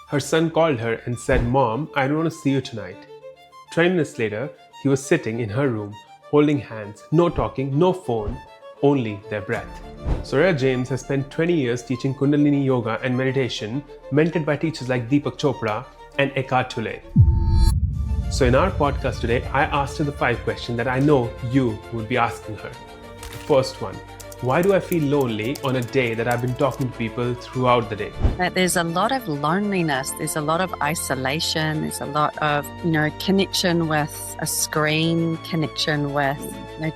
Her son called her and said, "Mom, I don't want to see you tonight." 20 minutes later, he was sitting in her room, holding hands, no talking, no phone, only their breath. Soreya James has spent 20 years teaching Kundalini yoga and meditation, mentored by teachers like Deepak Chopra and Eckhart Tolle. So in our podcast today, I asked her the 5 questions that I know you would be asking her. The first one: why do I feel lonely on a day that I've been talking to people throughout the day? There's a lot of loneliness, there's a lot of isolation, there's a lot of, connection with a screen, connection with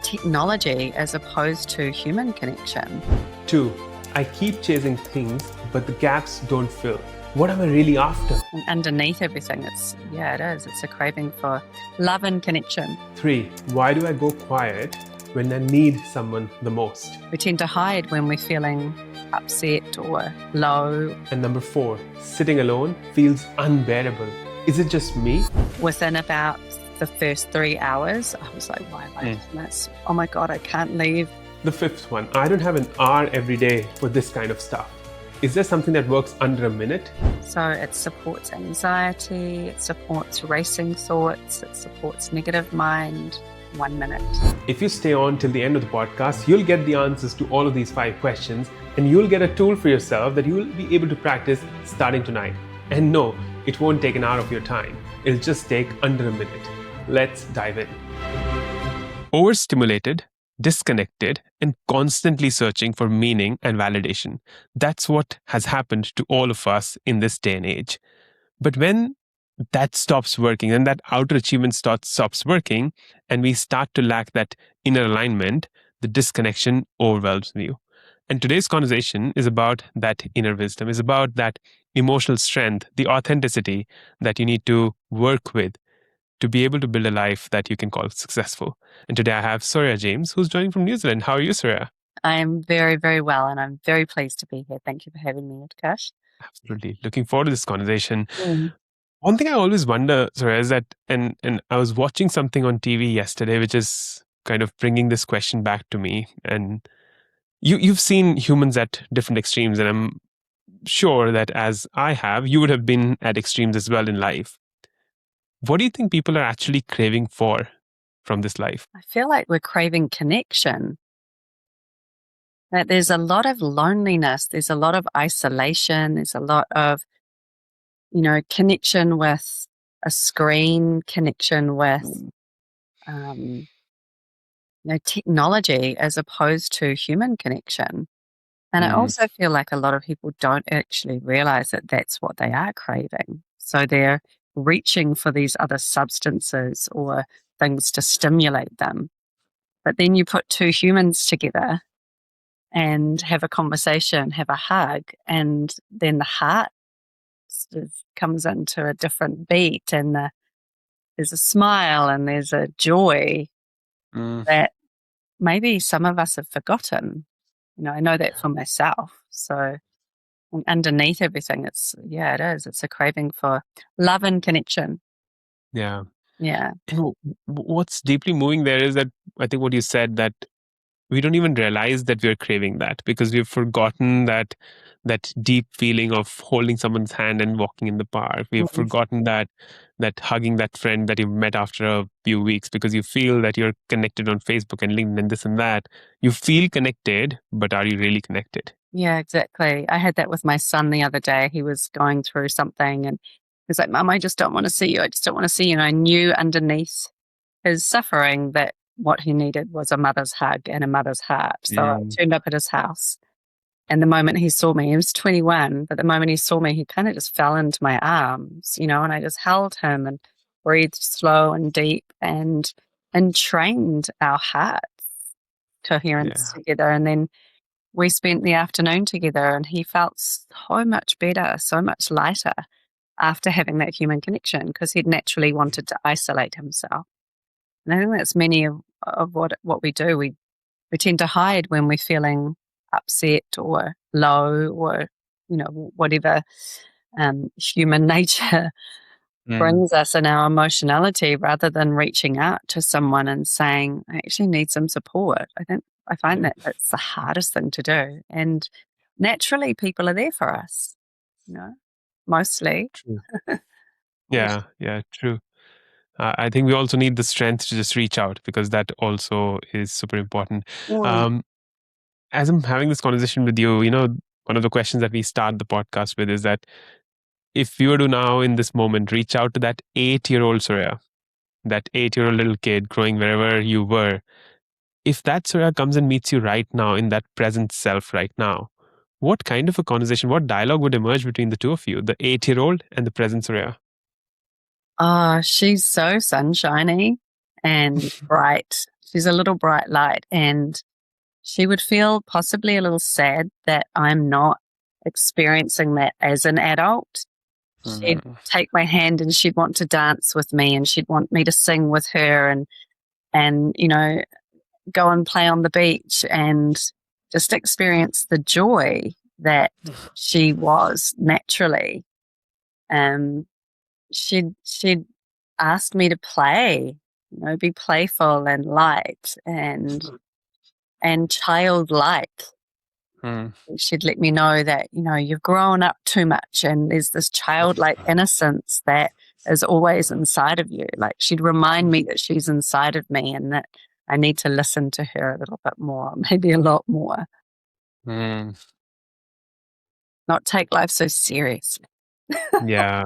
technology as opposed to human connection. 2, I keep chasing things, but the gaps don't fill. What am I really after? And underneath everything, it's a craving for love and connection. 3, why do I go quiet when I need someone the most? We tend to hide when we're feeling upset or low. And number 4, sitting alone feels unbearable. Is it just me? Within about the first 3 hours, I was like, why am I doing this? Oh my God, I can't leave. The 5th one, I don't have an hour every day for this kind of stuff. Is there something that works under a minute? So it supports anxiety, it supports racing thoughts, it supports negative mind. 1 minute. If you stay on till the end of the podcast, you'll get the answers to all of these 5 questions, and you'll get a tool for yourself that you'll be able to practice starting tonight. And no, it won't take an hour of your time. It'll just take under a minute. Let's dive in. Overstimulated, disconnected, and constantly searching for meaning and validation. That's what has happened to all of us in this day and age. But when that stops working and that outer achievement stops working, and we start to lack that inner alignment, the disconnection overwhelms you. And today's conversation is about that inner wisdom, is about that emotional strength, the authenticity that you need to work with to be able to build a life that you can call successful. And today I have Soreya James, who's joining from New Zealand. How are you, Soreya? I am very, very well, and I'm very pleased to be here. Thank you for having me, Utkarsh. Absolutely. Looking forward to this conversation. One thing I always wonder, Soreya, is that, and I was watching something on TV yesterday, which is kind of bringing this question back to me. And you've seen humans at different extremes, and I'm sure that as I have, you would have been at extremes as well in life. What do you think people are actually craving for from this life? I feel like we're craving connection. That there's a lot of loneliness, there's a lot of isolation, there's a lot of, connection with a screen, connection with, technology as opposed to human connection. And I also feel like a lot of people don't actually realize that that's what they are craving. So they're reaching for these other substances or things to stimulate them. But then you put 2 humans together and have a conversation, have a hug, and then the heart sort of comes into a different beat, and there's a smile and there's a joy that maybe some of us have forgotten. I know that for myself. So underneath everything, it's a craving for love and connection. Yeah. Yeah. What's deeply moving there is that I think what you said, that we don't even realize that we're craving that because we've forgotten that deep feeling of holding someone's hand and walking in the park. We've forgotten that hugging that friend that you've met after a few weeks because you feel that you're connected on Facebook and LinkedIn and this and that. You feel connected, but are you really connected? Yeah, exactly. I had that with my son the other day. He was going through something and he was like, "Mum, I just don't want to see you. I just don't want to see you." And I knew underneath his suffering that what he needed was a mother's hug and a mother's heart. So I turned up at his house. And the moment he saw me, he was 21, but the moment he saw me, he kind of just fell into my arms, and I just held him and breathed slow and deep and trained our hearts coherence together. And then we spent the afternoon together, and he felt so much better, so much lighter after having that human connection because he'd naturally wanted to isolate himself. And I think that's many of what we do. We tend to hide when we're feeling upset or low or, whatever human nature brings us in our emotionality, rather than reaching out to someone and saying, "I actually need some support." I find that that's the hardest thing to do. And naturally people are there for us, mostly. True. Yeah, true. I think we also need the strength to just reach out, because that also is super important. Mm. Um, as I'm having this conversation with you, one of the questions that we start the podcast with is that if you were to now in this moment reach out to that 8-year-old Soreya, that 8-year-old little kid growing wherever you were, if that Soreya comes and meets you right now in that present self right now, what kind of a conversation, what dialogue would emerge between the two of you, the 8-year-old and the present Soreya? She's so sunshiny and bright. She's a little bright light, and she would feel possibly a little sad that I'm not experiencing that as an adult. She'd take my hand and she'd want to dance with me, and she'd want me to sing with her, and go and play on the beach and just experience the joy that she was naturally. She'd ask me to play, be playful and light and childlike. She'd let me know that, you've grown up too much, and there's this childlike innocence that is always inside of you. Like, she'd remind me that she's inside of me and that I need to listen to her a little bit more, maybe a lot more. Not take life so seriously. Yeah.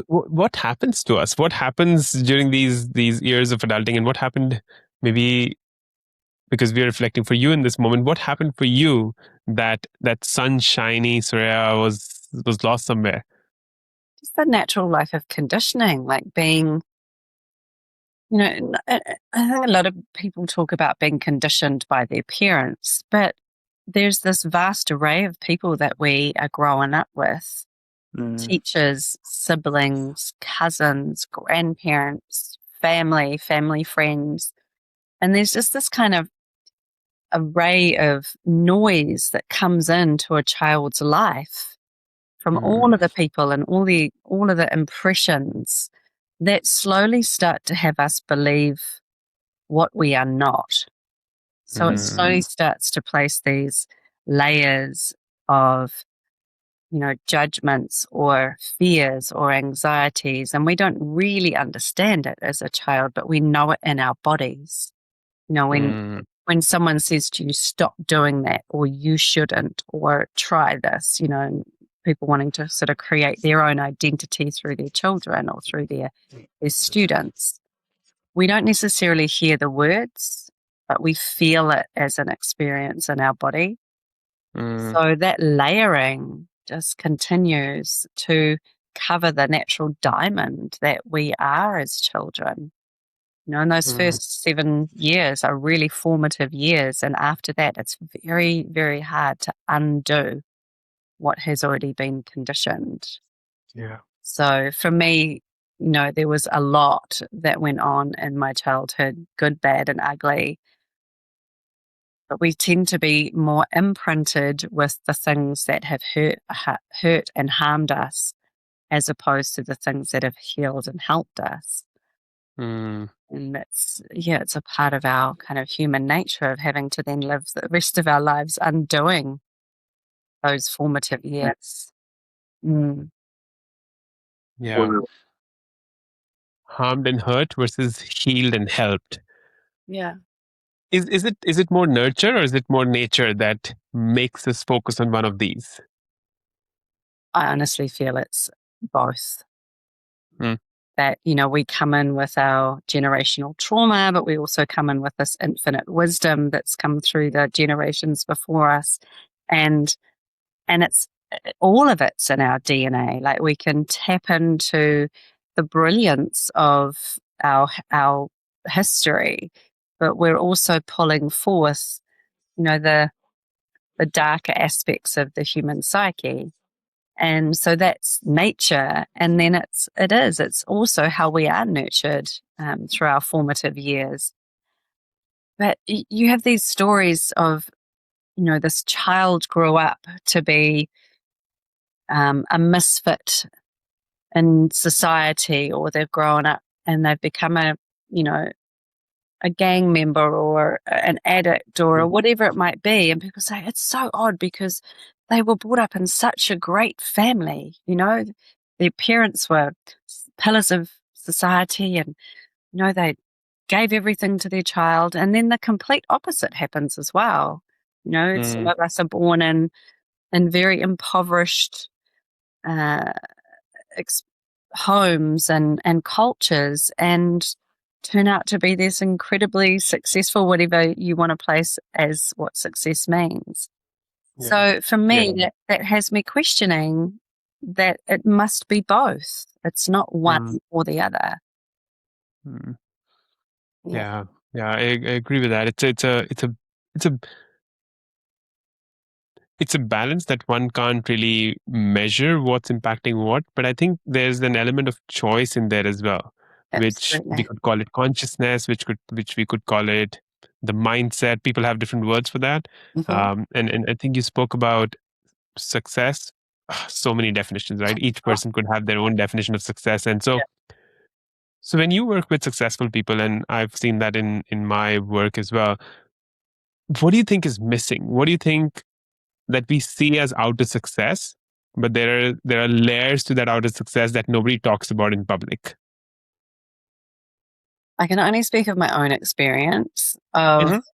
What happens to us? What happens during these years of adulting, and what happened maybe, because we're reflecting for you in this moment, what happened for you that sunshiny Soreya was lost somewhere? Just the natural life of conditioning, like being, I think a lot of people talk about being conditioned by their parents, but there's this vast array of people that we are growing up with. Teachers, siblings, cousins, grandparents, family friends. And there's just this kind of array of noise that comes into a child's life from all of the people and all of the impressions that slowly start to have us believe what we are not. So it slowly starts to place these layers of judgments or fears or anxieties, and we don't really understand it as a child, but we know it in our bodies. When someone says to you, stop doing that, or you shouldn't, or try this, and people wanting to sort of create their own identity through their children or through their students, we don't necessarily hear the words, but we feel it as an experience in our body. So that layering just continues to cover the natural diamond that we are as children. And those first 7 years are really formative years. And after that, it's very, very hard to undo what has already been conditioned. Yeah. So for me, there was a lot that went on in my childhood, good, bad, and ugly. But we tend to be more imprinted with the things that have hurt and harmed us, as opposed to the things that have healed and helped us. And it's a part of our kind of human nature of having to then live the rest of our lives undoing those formative years. Yeah. Harmed and hurt versus healed and helped. Yeah. Is it more nurture, or is it more nature that makes us focus on one of these? I honestly feel it's both. That, we come in with our generational trauma, but we also come in with this infinite wisdom that's come through the generations before us. And it's all of it's in our DNA. Like, we can tap into the brilliance of our history, but we're also pulling forth, the darker aspects of the human psyche. And so that's nature. And then it's also how we are nurtured through our formative years. But you have these stories of, this child grew up to be a misfit in society, or they've grown up and they've become a gang member or an addict or whatever it might be. And people say it's so odd because they were brought up in such a great family, their parents were pillars of society, and they gave everything to their child. And then the complete opposite happens as well. Some of us are born in very impoverished uh, homes and cultures, and turn out to be this incredibly successful, whatever you want to place as what success means. Yeah. So for me, Yeah. that has me questioning that it must be both. It's not one or the other. Mm. Yeah. Yeah, I agree with that. It's a balance that one can't really measure what's impacting what, but I think there's an element of choice in there as well, which we Absolutely. could call it consciousness, which we could call it the mindset. People have different words for that. Mhm. And I think you spoke about success. So many definitions, right? Each person could have their own definition of success. And Yeah. so when you work with successful people, and I've seen that in my work as well, what do you think is missing? What do you think that we see as outer success, but there are layers to that outer success that nobody talks about in public? I can only speak of my own experience of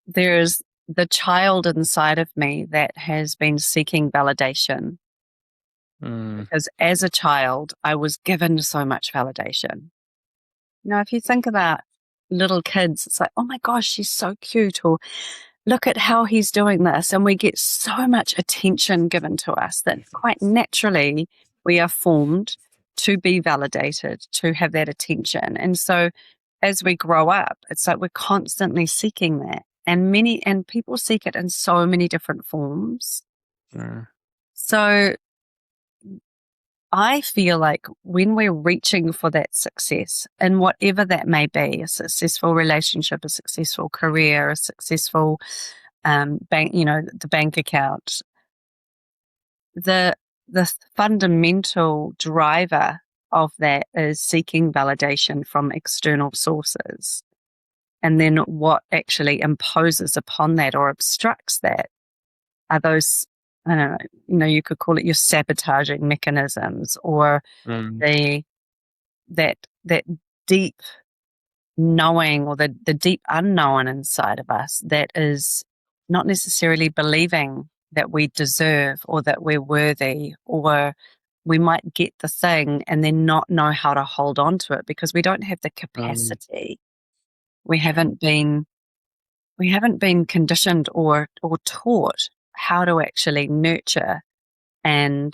there's the child inside of me that has been seeking validation, because as a child, I was given so much validation. If you think about little kids, it's like, oh my gosh, she's so cute, or look at how he's doing this. And we get so much attention given to us that quite naturally we are formed to be validated, to have that attention. And so as we grow up, it's like we're constantly seeking that. And people seek it in so many different forms. So I feel like when we're reaching for that success, and whatever that may be, a successful relationship, a successful career, a successful bank, the bank account, the fundamental driver of that is seeking validation from external sources. And then what actually imposes upon that or obstructs that are those, I don't know, you could call it your sabotaging mechanisms, or the that deep knowing, or the deep unknown inside of us that is not necessarily believing that we deserve or that we're worthy, or we might get the thing and then not know how to hold on to it because we don't have the capacity. We haven't been conditioned or taught how to actually nurture and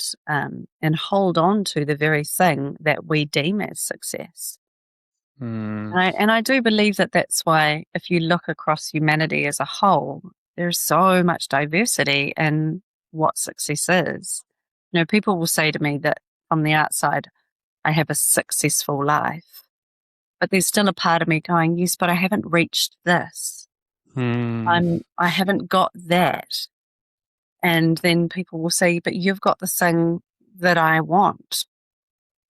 hold on to the very thing that we deem as success. And I do believe that that's why, if you look across humanity as a whole, there's so much diversity in what success is. People will say to me that from the outside, I have a successful life, but there's still a part of me going, yes, but I haven't reached this. I haven't got that. And then people will say, but you've got the thing that I want.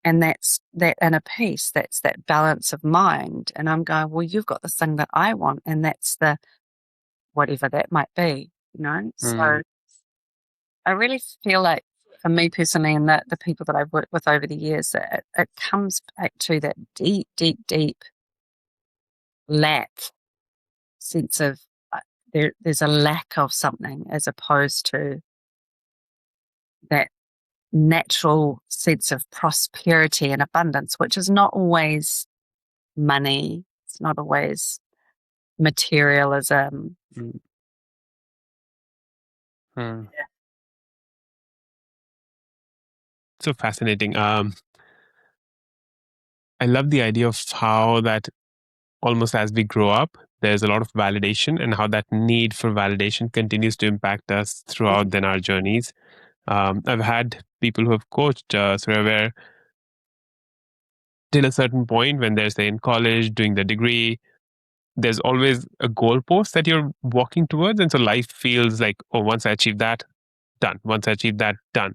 And that's that inner peace, that's that balance of mind. And I'm going, well, you've got the thing that I want, and that's the whatever that might be, So I really feel like, for me personally, and the people that I've worked with over the years, that it comes back to that deep, deep, deep lack sense of there's a lack of something, as opposed to that natural sense of prosperity and abundance, which is not always money. It's not always materialism. So fascinating. I love the idea of how that almost as we grow up, there's a lot of validation, and how that need for validation continues to impact us throughout then our journeys. I've had people who have coached Soreya, where till a certain point, when they're, say, in college doing the degree, there's always a goalpost that you're walking towards. And so life feels like, oh, once I achieve that, done. Once I achieve that, done.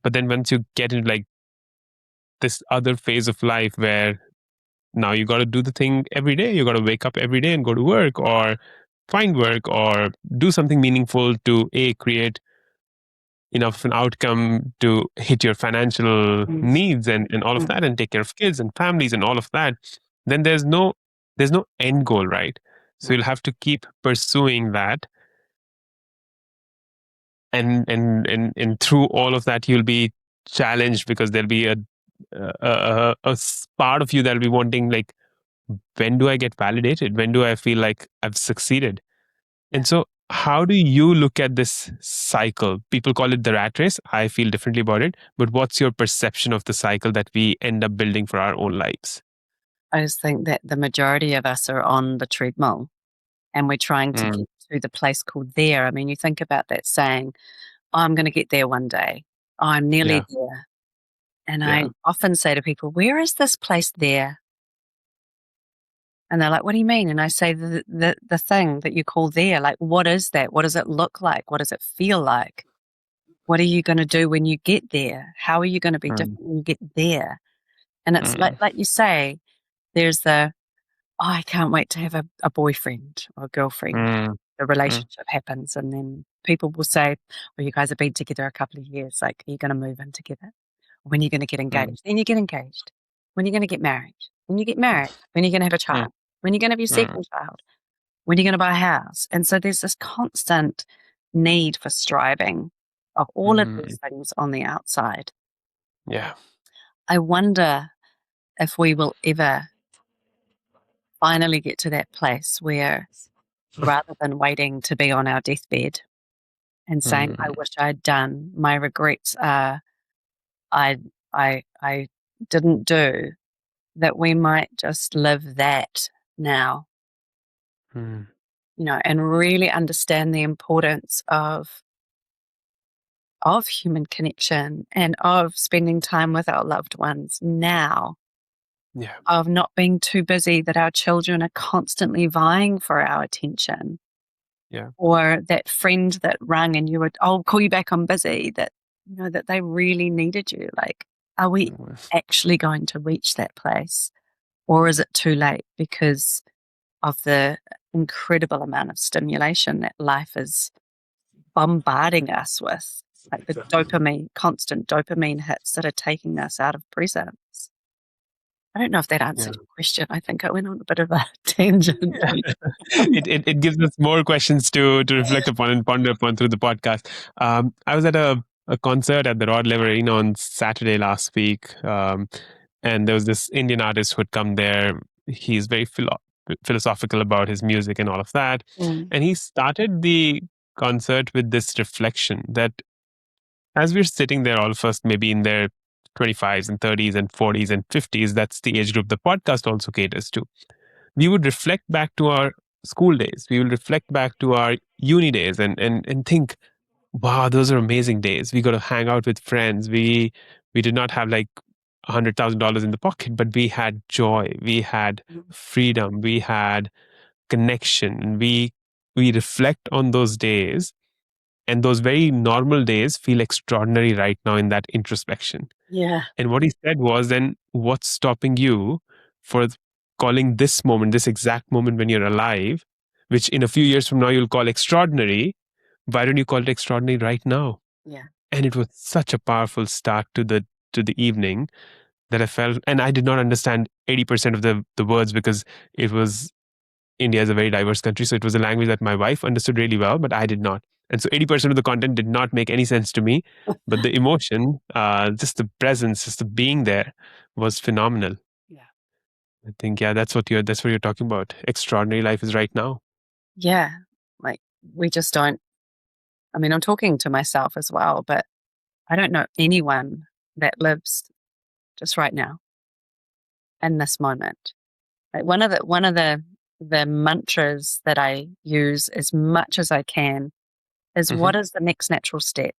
But then once you get into like this other phase of life where now you got to do the thing every day, you got to wake up every day and go to work, or find work or do something meaningful to create enough of an outcome to hit your financial Mm, needs and all of mm, that, and take care of kids and families and all of that, then there's no end goal, right? So yeah. you'll have to keep pursuing that, and through all of that you'll be challenged, because there'll be a part of you that'll be wanting, like, when do I get validated, when do I feel like I've succeeded? Yeah. And so how do you look at this cycle? People call it the rat race. I feel differently about it, but what's your perception of the cycle that we end up building for our own lives? I just think that the majority of us are on the treadmill and we're trying to Mm, get to the place called there. I mean, you think about that saying, "Oh, I'm going to get there one day. Oh, I'm nearly yeah, there." And I yeah. often say to people, "Where is this place there?" And they're like, "What do you mean?" And I say, the thing that you call there, like, what is that? What does it look like? What does it feel like? What are you going to do when you get there? How are you going to be Mm, different when you get there? And it's mm, like you say, there's the, "Oh, I can't wait to have a boyfriend or a girlfriend." mm, The mm, relationship happens, and then people will say, "Well, you guys have been together a couple of years. Like, are you going to move in together? When are you going to get mm, engaged? Then you get engaged. When are you going to get married? When you get married? When are you going to have a mm, child? When are you going to have your mm, second child? When are you going to buy a house?" And so there's this constant need for striving of all of mm. these things on the outside. Yeah. I wonder if we will ever finally get to that place where, rather than waiting to be on our deathbed and saying, "I Mm, wish I'd done, my regrets are I I didn't do," that we might just live that now, mm, and really understand the importance of human connection and of spending time with our loved ones now, yeah. of not being too busy that our children are constantly vying for our attention, Yeah. or that friend that rang and you were, "I'll call you back, I'm busy," that, that they really needed you. Like, are we Mm, actually going to reach that place? Or is it too late because of the incredible amount of stimulation that life is bombarding us with? Like the constant dopamine hits that are taking us out of presence. I don't know if that yeah. answered your question. I think I went on a bit of a tangent. It gives us more questions to reflect upon and ponder upon through the podcast. I was at a concert at the Rod Laver Arena on Saturday last week, and there was this Indian artist who had come there. He's very philosophical about his music and all of that, Mm, and he started the concert with this reflection that as we're sitting there, all of us maybe in their 25s and 30s and 40s and 50s, that's the age group the podcast also caters to. We would reflect back to our school days. We will reflect back to our uni days and think, wow, those are amazing days. We got to hang out with friends. We did not have like $100,000 in the pocket, but we had joy. We had mm, freedom. We had connection. And we reflect on those days, and those very normal days feel extraordinary right now in that introspection. yeah. And what he said was, then what's stopping you for calling this moment, this exact moment when you're alive, which in a few years from now you'll call extraordinary? Why don't you call it extraordinary right now? Yeah. And it was such a powerful start to the evening that I felt, and I did not understand 80% of the words, because it was, India is a very diverse country, so it was a language that my wife understood really well, but I did not. And so 80% of the content did not make any sense to me, but the emotion, just the presence, just the being there was phenomenal. Yeah. I think, yeah, that's what you're talking about. Extraordinary life is right now. Yeah. Like, we just don't, I mean, I'm talking to myself as well, but I don't know anyone that lives just right now in this moment. Like, one of the mantras that I use as much as I can is, Hmm. what is the next natural step?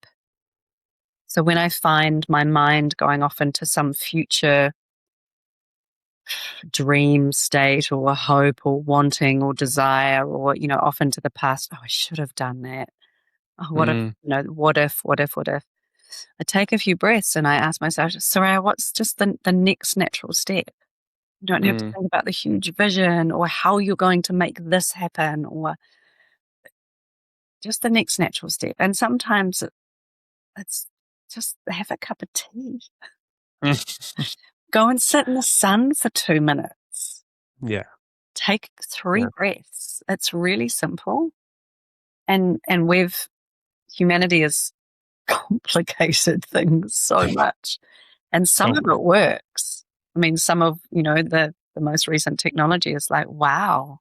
So when I find my mind going off into some future dream state or hope or wanting or desire, or, off into the past, "Oh, I should have done that. Oh, what if, Mm, what if? I take a few breaths and I ask myself, "Soraya, what's just the next natural step?" You don't have to mm, think about the huge vision or how you're going to make this happen, or just the next natural step. And sometimes it's just have a cup of tea. Go and sit in the sun for 2 minutes. Yeah. Take 3 Yeah. breaths. It's really simple. And humanity has complicated things so much. And some of it works. I mean, some of, the most recent technology is like, wow.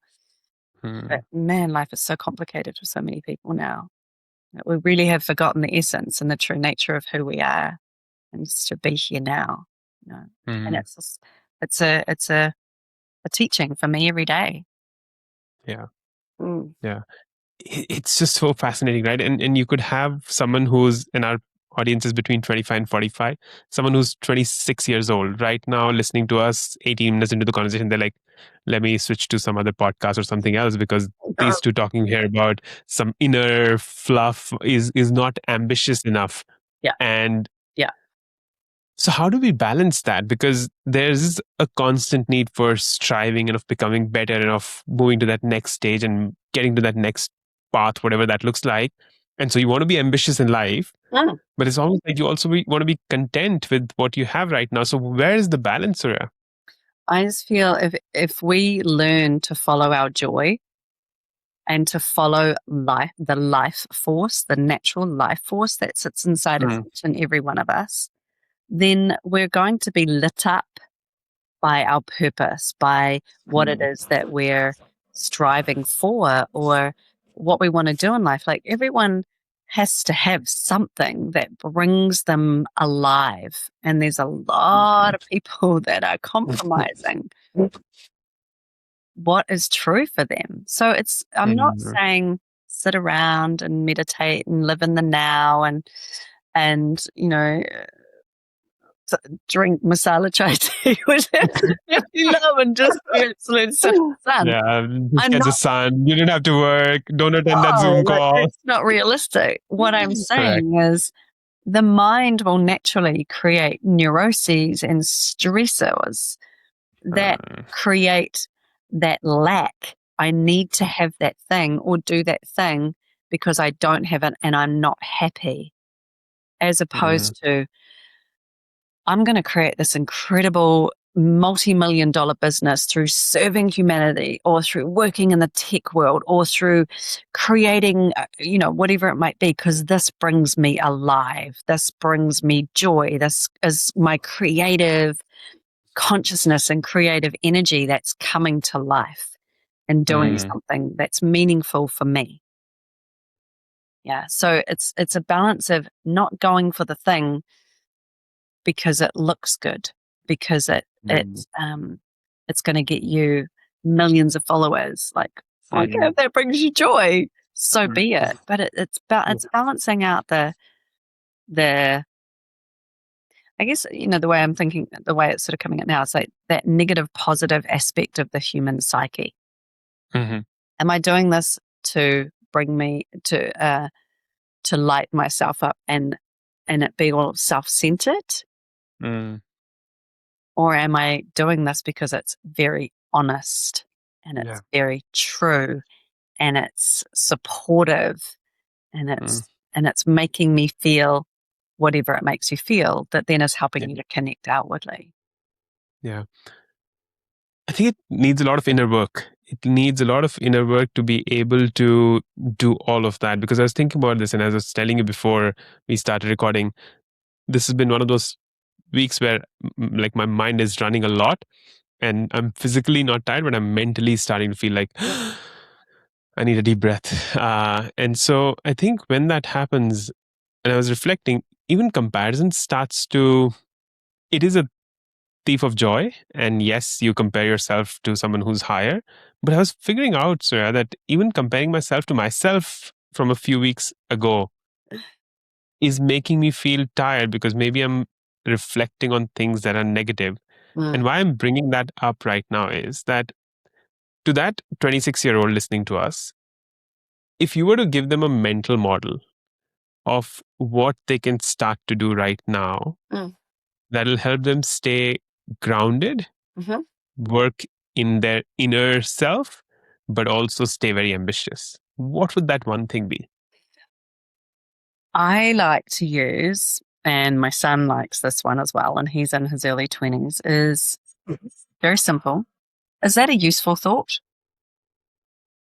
But man, life is so complicated for so many people now. That we really have forgotten the essence and the true nature of who we are, and it's to be here now. And it's a teaching for me every day. Yeah. Mm. Yeah. It's just so fascinating, right? And you could have someone who's in our audience is between 25 and 45, someone who's 26 years old right now listening to us 18 minutes into the conversation. They're like, let me switch to some other podcast or something else, because these two talking here about some inner fluff is not ambitious enough. Yeah. And yeah. So how do we balance that? Because there's a constant need for striving and of becoming better and of moving to that next stage and getting to that next path, whatever that looks like. And so you want to be ambitious in life, but it's almost like you also want to be content with what you have right now. So where is the balance, Soreya? I just feel if we learn to follow our joy and to follow the life force, the natural life force that sits inside of each and every one of us, then we're going to be lit up by our purpose, by what it is that we're striving for or what we want to do in life. Like everyone has to have something that brings them alive. And there's a lot of people that are compromising what is true for them. So I'm not saying sit around and meditate and live in the now and drink masala chai tea, whatever you love, and just be absolute sun. Yeah, just get the sun. You don't have to work. Don't attend that Zoom call. It's not realistic. What I'm saying is the mind will naturally create neuroses and stressors that create that lack. I need to have that thing or do that thing because I don't have it and I'm not happy. As opposed to, I'm going to create this incredible multi-million-dollar business through serving humanity or through working in the tech world or through creating, whatever it might be, because this brings me alive. This brings me joy. This is my creative consciousness and creative energy that's coming to life and doing something that's meaningful for me. Yeah. So it's a balance of not going for the thing because it looks good, because it's going to get you millions of followers. Like, okay, if that brings you joy, so be it. But it's balancing out the I guess, the way I'm thinking, the way it's sort of coming out now, it's like that negative positive aspect of the human psyche. Am I doing this to bring me to light myself up and it be all self-centered? Or am I doing this because it's very honest and it's very true and it's supportive and it's making me feel whatever it makes you feel that then is helping you to connect outwardly? Yeah. I think it needs a lot of inner work. It needs a lot of inner work to be able to do all of that. Because I was thinking about this, and as I was telling you before we started recording, this has been one of those weeks where like my mind is running a lot and I'm physically not tired, but I'm mentally starting to feel like I need a deep breath. And so I think when that happens, and I was reflecting, even comparison starts to, it is a thief of joy. And yes, you compare yourself to someone who's higher. But I was figuring out, Soreya, that even comparing myself to myself from a few weeks ago is making me feel tired because maybe I'm reflecting on things that are negative. And why I'm bringing that up right now is that to that 26-year-old listening to us, if you were to give them a mental model of what they can start to do right now, that'll help them stay grounded, work in their inner self, but also stay very ambitious. What would that one thing be? I like to use, and my son likes this one as well, and he's in his early 20s, is very simple. Is that a useful thought?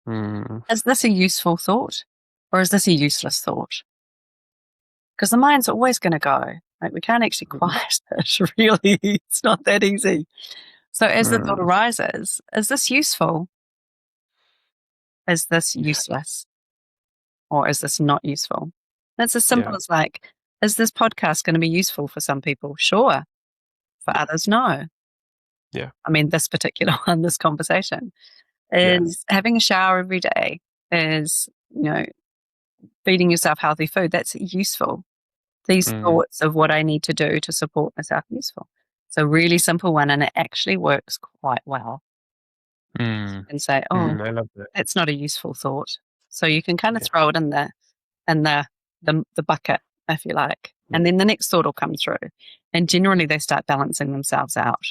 Mm, Is this a useful thought? Or is this a useless thought? Because the mind's always going to go. Like, we can't actually quiet it, really. It's not that easy. So as the thought arises, is this useful? Is this useless? Or is this not useful? And it's as simple yeah. as like, is this podcast going to be useful for some people? Sure. For others, no. Yeah. I mean, this particular one, this conversation, Yeah. is having a shower every day, is, feeding yourself healthy food. That's useful. These thoughts of what I need to do to support myself useful. It's a really simple one, and it actually works quite well. Mm, And say, oh, I love that. that's not a useful thought. So you can kind of Yeah. throw it in the bucket, if you like. Yeah. And then the next thought will come through. And generally they start balancing themselves out.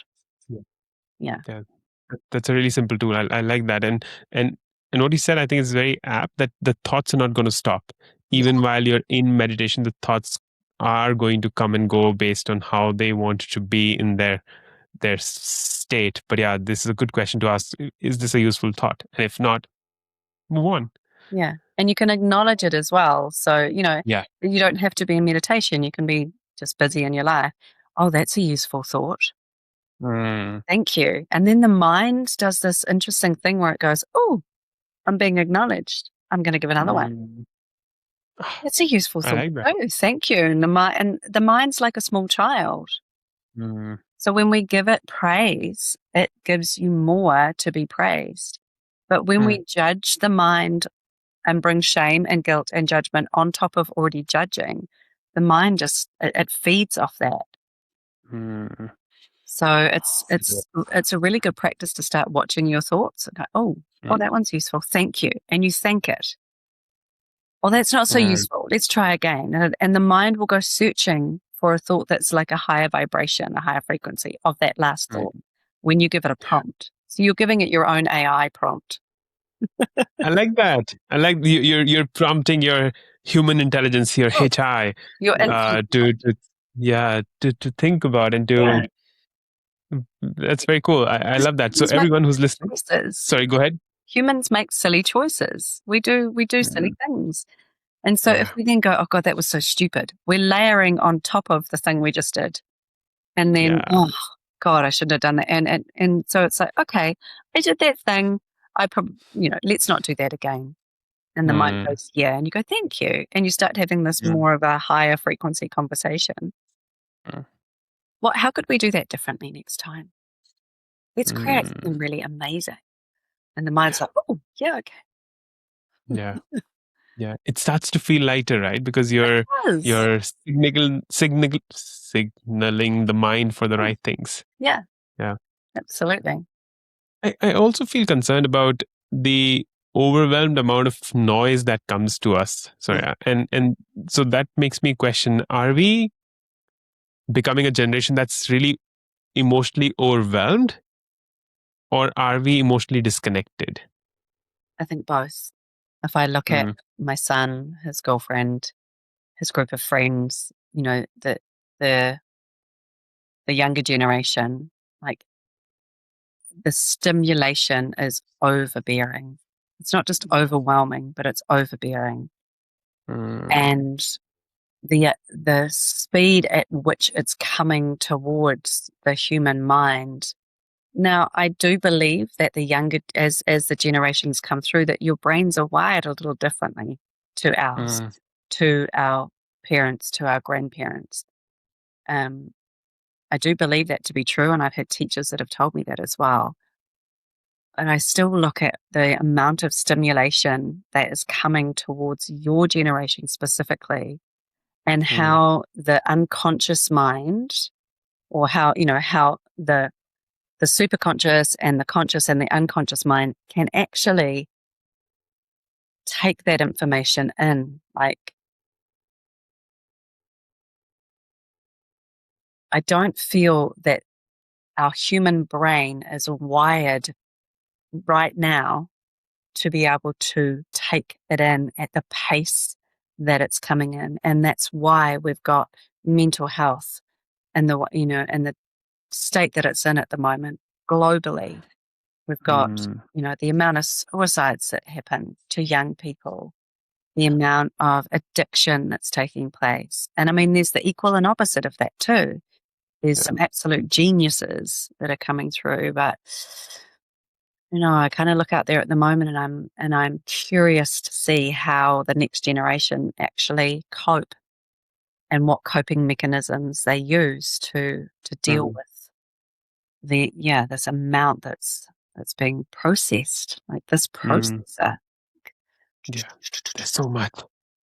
Yeah. Yeah. That's a really simple tool. I like that. And what you said, I think is very apt, that the thoughts are not going to stop. Even while you're in meditation, the thoughts are going to come and go based on how they want to be in their state. But yeah, this is a good question to ask. Is this a useful thought? And if not, move on. Yeah. And you can acknowledge it as well. So, Yeah. you don't have to be in meditation. You can be just busy in your life. Oh, that's a useful thought. Mm, Thank you. And then the mind does this interesting thing where it goes, oh, I'm being acknowledged. I'm going to give another one. mm. It's a useful I thought. like that. Oh, thank you. And the mind's like a small child. Mm, So when we give it praise, it gives you more to be praised. But when we judge the mind and bring shame and guilt and judgment on top of already judging, the mind just it feeds off that. mm. So it's a really good practice to start watching your thoughts and go, oh, that one's useful. Thank you. And you thank it. Well, that's not so useful. Let's try again. And the mind will go searching for a thought that's like a higher vibration, a higher frequency of that last thought when you give it a prompt. So you're giving it your own AI prompt. I like that. I like you're prompting your human intelligence, your HI, Your infinite. to think about and to. That's very cool. I love that. So Humans make everyone who's listening, choices. sorry, go ahead. Humans make silly choices. We do silly things. And so if we then go, oh God, that was so stupid, we're layering on top of the thing we just did. And then, oh God, I shouldn't have done that. And so it's like, okay, I did that thing. I probably, let's not do that again. And the mind goes, yeah. And you go, thank you. And you start having this more of a higher frequency conversation. How could we do that differently next time? Let's create something really amazing. And the mind's like, oh, yeah, okay. Yeah. Yeah. It starts to feel lighter, right? Because you're signaling the mind for the right things. Yeah. Yeah. Absolutely. I also feel concerned about the overwhelmed amount of noise that comes to us. Sorry. And so that makes me question, are we becoming a generation that's really emotionally overwhelmed, or are we emotionally disconnected? I think both. If I look at my son, his girlfriend, his group of friends, the younger generation, like the stimulation is overbearing. It's not just overwhelming, but it's overbearing. And the speed at which it's coming towards the human mind. Now, I do believe that the younger, as the generations come through, that your brains are wired a little differently to ours, to our parents, to our grandparents. I do believe that to be true, and I've had teachers that have told me that as well. And I still look at the amount of stimulation that is coming towards your generation specifically, and how the unconscious mind, or how the superconscious and the conscious and the unconscious mind can actually take that information in. Like, I don't feel that our human brain is wired right now to be able to take it in at the pace that it's coming in. And that's why we've got mental health and the state that it's in at the moment globally. We've got, the amount of suicides that happen to young people, the amount of addiction that's taking place. And I mean, there's the equal and opposite of that too. There's some absolute geniuses that are coming through, but I kind of look out there at the moment and I'm curious to see how the next generation actually cope and what coping mechanisms they use to deal with this amount that's being processed, like this processor. Yeah, there's so much.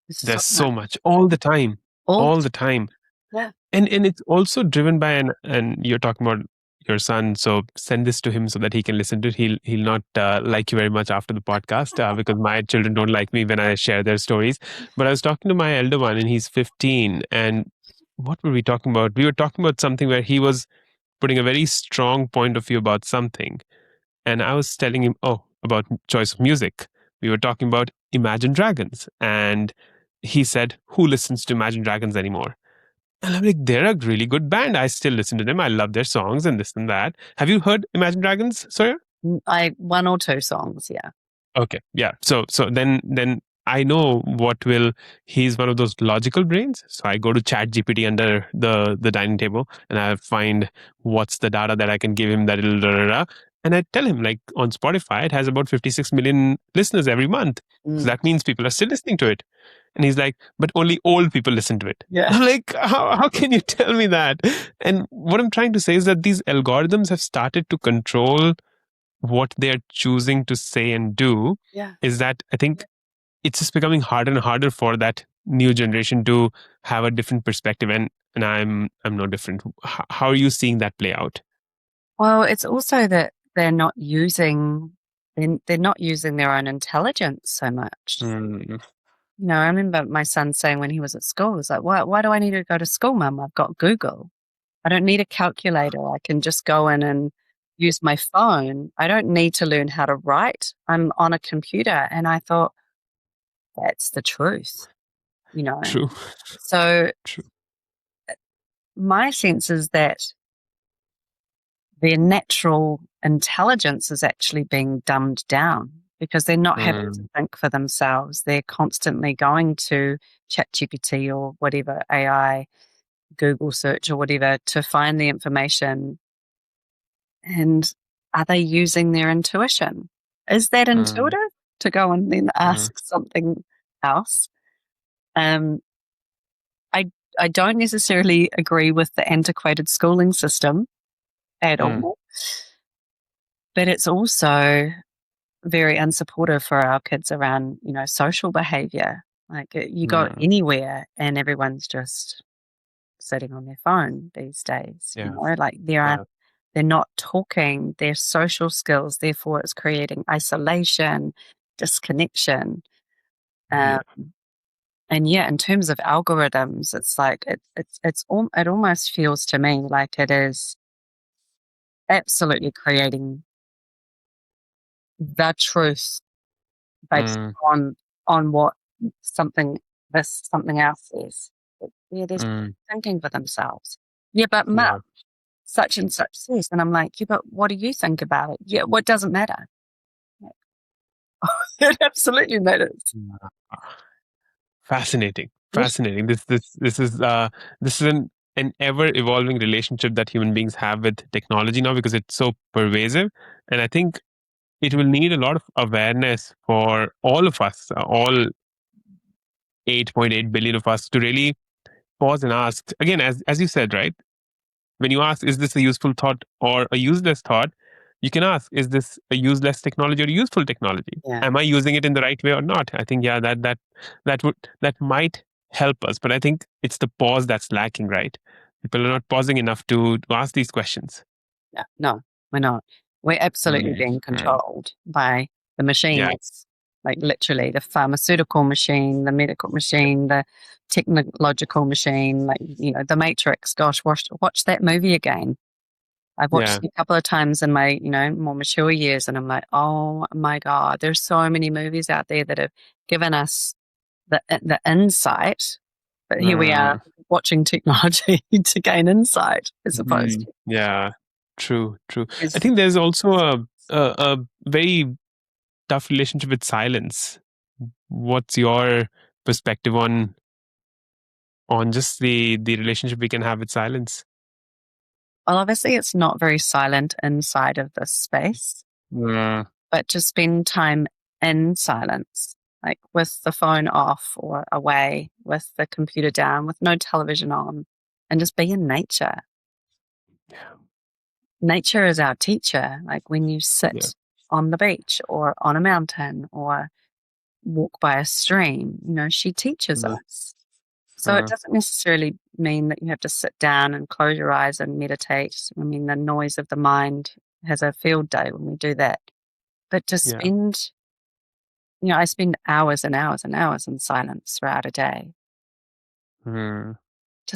There's There's so much all the time. All the time. Yeah. And it's also driven by and you're talking about your son, so send this to him so that he can listen to it. He'll not like you very much after the podcast because my children don't like me when I share their stories. But I was talking to my elder one and he's 15, and what were we talking about? We were talking about something where he was putting a very strong point of view about something. And I was telling him, about choice of music. We were talking about Imagine Dragons. And he said, who listens to Imagine Dragons anymore? And I'm like, they're a really good band. I still listen to them. I love their songs and this and that. Have you heard Imagine Dragons, Soreya? One or two songs, yeah. Okay, yeah. So then I know he's one of those logical brains. So I go to Chat GPT under the dining table and I find what's the data that I can give him that it'll and I tell him, like, on Spotify, it has about 56 million listeners every month. So that means people are still listening to it. And he's like, but only old people listen to it. Yeah. I'm like, how can you tell me that? And what I'm trying to say is that these algorithms have started to control what they're choosing to say and do. Yeah. Is that I think it's just becoming harder and harder for that new generation to have a different perspective. And I'm no different. How are you seeing that play out? Well, it's also that they're not using their own intelligence so much. I remember my son saying when he was at school, he was like, why do I need to go to school, Mum? I've got Google. I don't need a calculator. I can just go in and use my phone. I don't need to learn how to write. I'm on a computer. And I thought, that's the truth, True. So True. My sense is that their natural intelligence is actually being dumbed down because they're not having to think for themselves. They're constantly going to ChatGPT or whatever AI, Google search or whatever to find the information. And are they using their intuition? Is that intuitive to go and then ask something else? I don't necessarily agree with the antiquated schooling system at all, but it's also very unsupportive for our kids around, social behavior. Like you go anywhere and everyone's just sitting on their phone these days. Like they're not talking, their social skills, therefore it's creating isolation, disconnection. And in terms of algorithms, it's like it almost feels to me like it is absolutely creating the truth based on what something else is. There's thinking for themselves. But Mum, such and such says, and I'm like, but what do you think about it? Yeah, what doesn't matter? It absolutely matters. Fascinating. This is an ever evolving relationship that human beings have with technology now because it's so pervasive, and I think it will need a lot of awareness for all of us, all 8.8 billion of us, to really pause and ask again, as you said, right? When you ask, is this a useful thought or a useless thought? You can ask, is this a useless technology or a useful technology? Yeah. Am I using it in the right way or not? I think, that might help us. But I think it's the pause that's lacking, right? People are not pausing enough to ask these questions. Yeah, no, we're not. We're absolutely being controlled by the machines, like literally the pharmaceutical machine, the medical machine, the technological machine, like, the Matrix. Gosh, watch that movie again. I've watched it a couple of times in my, more mature years, and I'm like, oh my God, there's so many movies out there that have given us the insight. But here we are Mm. watching technology to gain insight as opposed to. Yeah, true. I Is, think there's also a very tough relationship with silence. What's your perspective on just the relationship we can have with silence? well, obviously, it's not very silent inside of this space, but to spend time in silence, like with the phone off or away, with the computer down, with no television on, and just be in nature. Yeah. Nature is our teacher. Like when you sit Yeah. on the beach or on a mountain or walk by a stream, she teaches us. So it doesn't necessarily mean that you have to sit down and close your eyes and meditate. I mean, the noise of the mind has a field day when we do that. But to Yeah. spend, I spend hours and hours and hours in silence throughout a day. To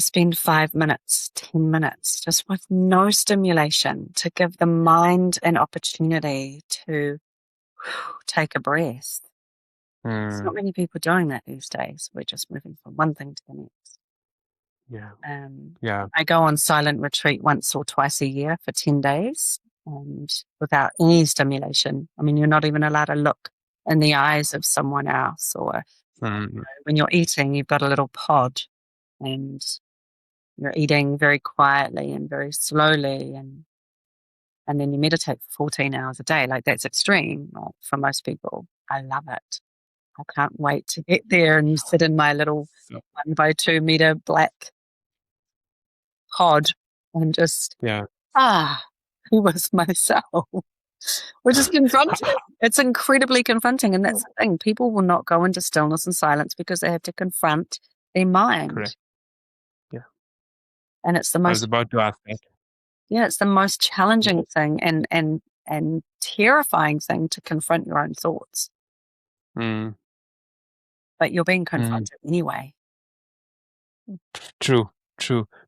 spend 5 minutes, 10 minutes, just with no stimulation, to give the mind an opportunity to take a breath. There's not many people doing that these days. We're just moving from one thing to the next. Yeah. I go on silent retreat once or twice a year for 10 days and without any stimulation. I mean, you're not even allowed to look in the eyes of someone else, or when you're eating, you've got a little pod and you're eating very quietly and very slowly, and then you meditate for 14 hours a day. Like, that's extreme, right, for most people. I love it. I can't wait to get there and sit in my little 1 by 2 meter black pod and just who was myself, which is confronting. It's incredibly confronting, and that's the thing. People will not go into stillness and silence because they have to confront their mind. Correct. Yeah. And it's the I was most about to ask that. Yeah, it's the most challenging thing and terrifying thing to confront your own thoughts. But you're being confronted anyway. True.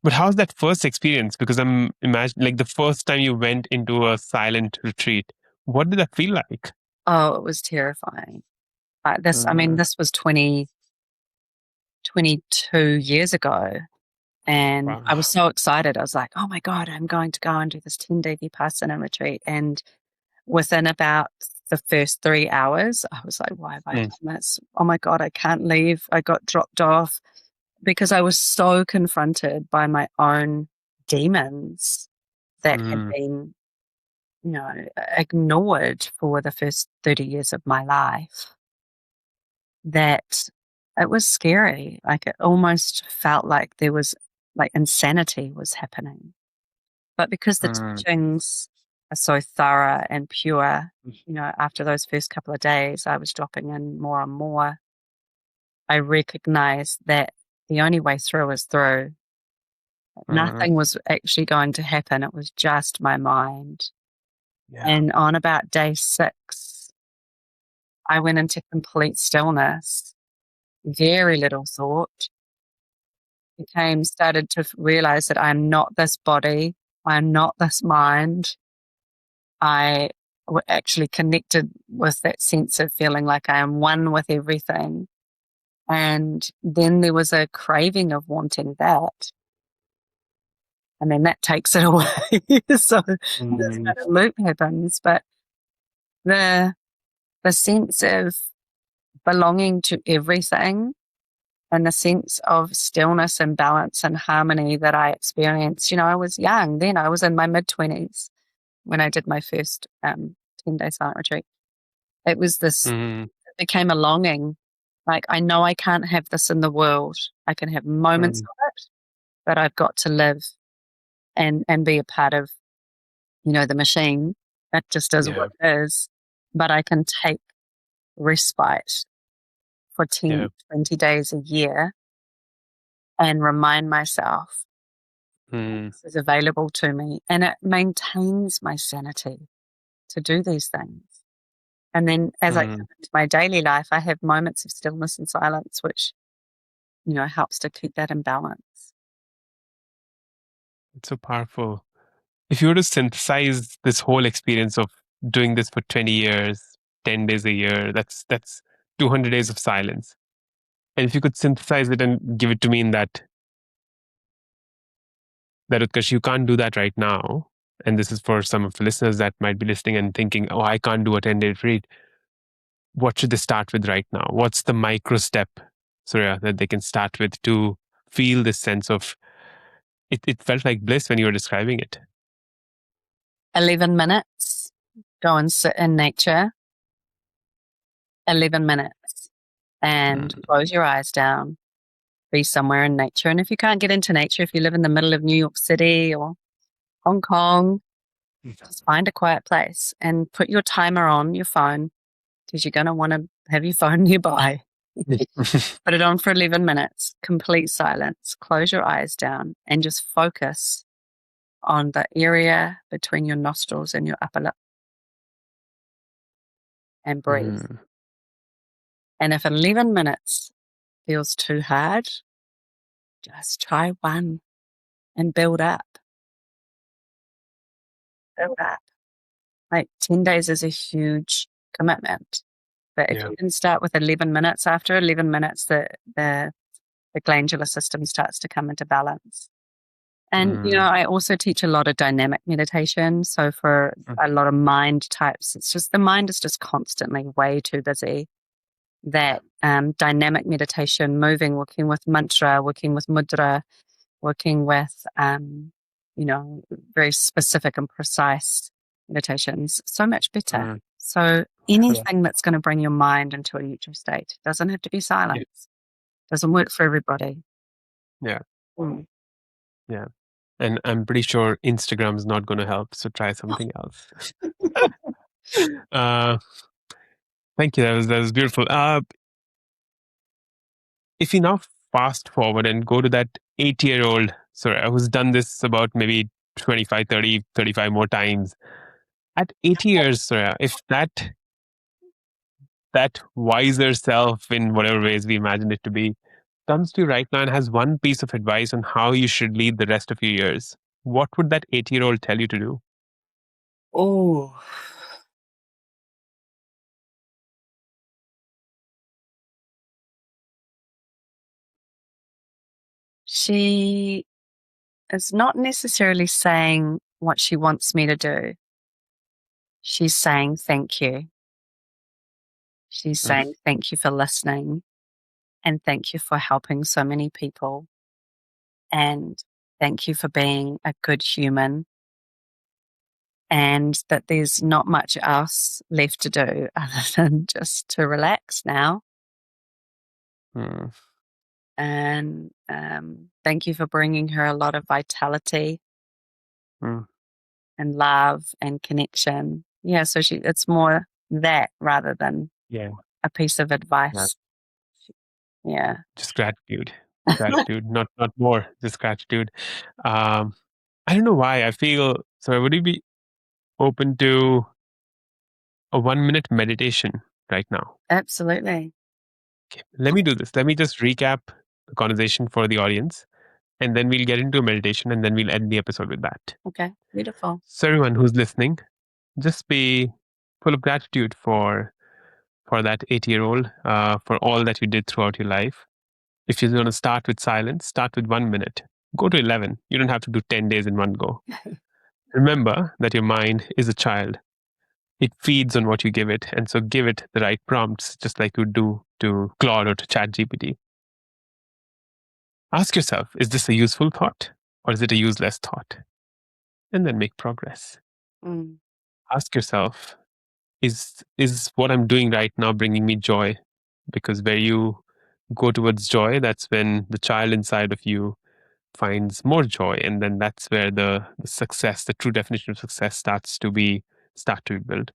But how's that first experience? Because I'm imagining, like, the first time you went into a silent retreat, what did that feel like? Oh, it was terrifying. This was 22 years ago. And Wow. I was so excited. I was like, oh my God, I'm going to go and do this 10-day Vipassana retreat. And within about the first 3 hours, I was like, why have I done this? Oh my God, I can't leave. I got dropped off because I was so confronted by my own demons that had been, ignored for the first 30 years of my life, that it was scary. Like, it almost felt like there was, like, insanity was happening. But because the teachings are so thorough and pure, after those first couple of days, I was dropping in more and more. I recognized that the only way through is through. Nothing was actually going to happen. It was just my mind. Yeah. And on about day 6, I went into complete stillness, very little thought. Started to realize that I'm not this body. I'm not this mind. I actually connected with that sense of feeling like I am one with everything. And then there was a craving of wanting that. And then that takes it away. So this kind of loop happens. But the sense of belonging to everything and the sense of stillness and balance and harmony that I experienced, I was young then. I was in my mid-20s when I did my first 10-day silent retreat. It was this, it became a longing. Like, I know I can't have this in the world. I can have moments of it, but I've got to live and be a part of, the machine that just does what it is. But I can take respite for 10, 20 days a year and remind myself this is available to me. And it maintains my sanity to do these things. And then as I come into my daily life, I have moments of stillness and silence, which, helps to keep that in balance. It's so powerful. If you were to synthesize this whole experience of doing this for 20 years, 10 days a year, that's 200 days of silence. And if you could synthesize it and give it to me in that Utkarsh, you can't do that right now. And this is for some of the listeners that might be listening and thinking, oh, I can't do a 10-day retreat. What should they start with right now? What's the micro step, Soreya, that they can start with to feel this sense of, it felt like bliss when you were describing it. 11 minutes, go and sit in nature. 11 minutes and close your eyes down. Be somewhere in nature. And if you can't get into nature, if you live in the middle of New York City or Hong Kong, just find a quiet place and put your timer on your phone, because you're going to want to have your phone nearby. Put it on for 11 minutes, complete silence. Close your eyes down and just focus on the area between your nostrils and your upper lip. And breathe. And if 11 minutes feels too hard, just try one and build up. Build up. Like 10 days is a huge commitment. But if you can start with 11 minutes, after 11 minutes, the glandular system starts to come into balance. And, I also teach a lot of dynamic meditation. So for a lot of mind types, it's just the mind is just constantly way too busy. That dynamic meditation, moving, working with mantra, working with mudra, working with, very specific and precise meditations, so much better. So anything that's going to bring your mind into a neutral state doesn't have to be silence. Doesn't work for everybody. Yeah. Yeah. And I'm pretty sure Instagram is not going to help. So try something else. Thank you. That was beautiful. If you now fast forward and go to that 80-year-old, who's done this about maybe 25, 30, 35 more times. At 80 years, Soreya, if that wiser self, in whatever ways we imagine it to be, comes to you right now and has one piece of advice on how you should lead the rest of your years, what would that 80-year-old tell you to do? Oh, she is not necessarily saying what she wants me to do. She's saying thank you. She's saying thank you for listening and thank you for helping so many people. And thank you for being a good human. And that there's not much else left to do other than just to relax now. And thank you for bringing her a lot of vitality and love and connection. Yeah, so it's more that rather than a piece of advice. Yeah. Just gratitude. Gratitude, not more, just gratitude. I don't know why I feel, so would you be open to a 1-minute meditation right now? Absolutely. Okay, let me do this. Let me just recap the conversation for the audience, and then we'll get into a meditation, and then we'll end the episode with that. Okay, beautiful. So everyone who's listening, just be full of gratitude for that 80-year-old, for all that you did throughout your life. If you're going to start with silence, start with 1 minute. Go to 11. You don't have to do 10 days in one go. Remember that your mind is a child. It feeds on what you give it. And so give it the right prompts, just like you do to Claude or to ChatGPT. Ask yourself, is this a useful thought or is it a useless thought? And then make progress. Ask yourself, is what I'm doing right now bringing me joy? Because where you go towards joy, that's when the child inside of you finds more joy. And then that's where the success, the true definition of success start to be built.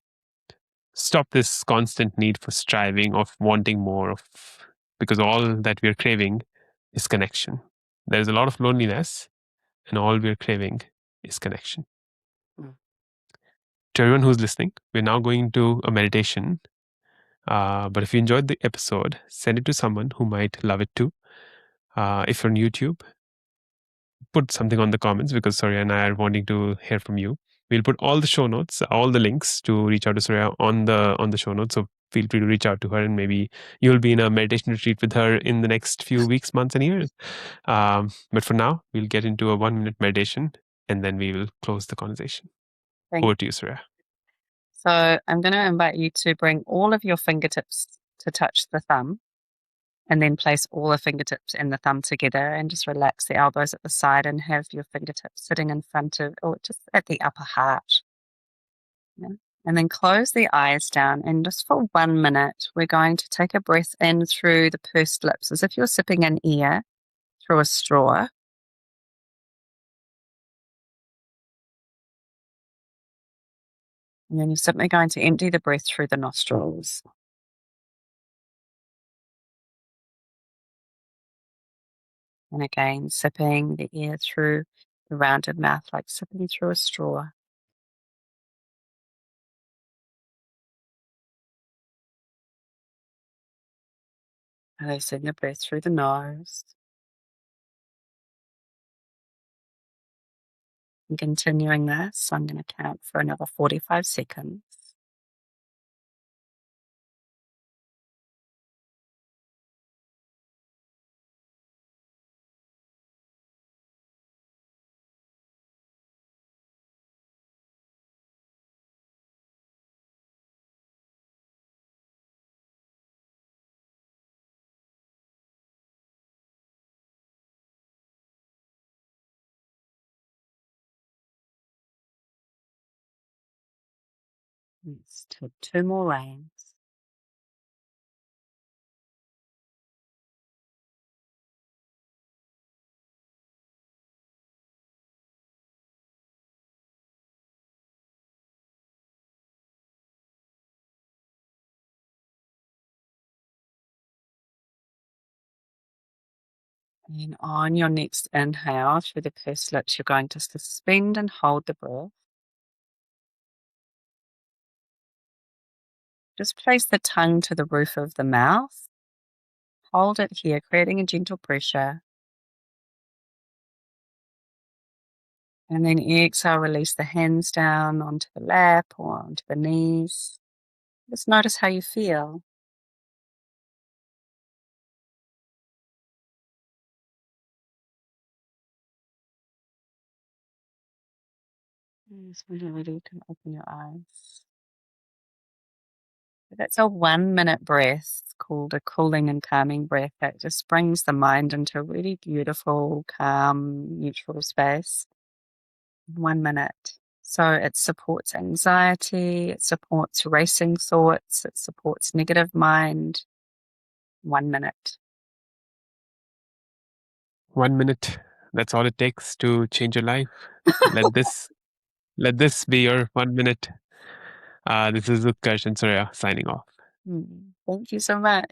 Stop this constant need for striving, of wanting more, because all that we're craving is connection. There's a lot of loneliness, and all we're craving is connection. To everyone who's listening, we're now going to a meditation. But if you enjoyed the episode, send it to someone who might love it too. If you're on YouTube, put something on the comments, because Soreya and I are wanting to hear from you. We'll put all the show notes, all the links to reach out to Soreya on the show notes. So feel free to reach out to her, and maybe you'll be in a meditation retreat with her in the next few weeks, months, and years. But for now, we'll get into a 1-minute meditation, and then we will close the conversation. Over to you, Soreya. So I'm going to invite you to bring all of your fingertips to touch the thumb, and then place all the fingertips and the thumb together, and just relax the elbows at the side and have your fingertips sitting in front of, or just at the upper heart. Yeah. And then close the eyes down, and just for 1 minute, we're going to take a breath in through the pursed lips, as if you're sipping an air through a straw. And then you're simply going to empty the breath through the nostrils. And again, sipping the air through the rounded mouth, like sipping through a straw. Releasing the breath through the nose. And continuing this, I'm going to count for another 45 seconds. Let's take 2 more rounds. And on your next inhale through the pursed lips, you're going to suspend and hold the breath. Just place the tongue to the roof of the mouth. Hold it here, creating a gentle pressure. And then exhale, release the hands down onto the lap or onto the knees. Just notice how you feel. Just when you're ready, you can open your eyes. That's a 1-minute breath called a cooling and calming breath that just brings the mind into a really beautiful, calm, neutral space. 1 minute. So it supports anxiety, it supports racing thoughts, it supports negative mind. 1 minute. 1 minute. That's all it takes to change your life. Let this be your 1 minute. This is Utkarsh and Soreya signing off. Thank you so much.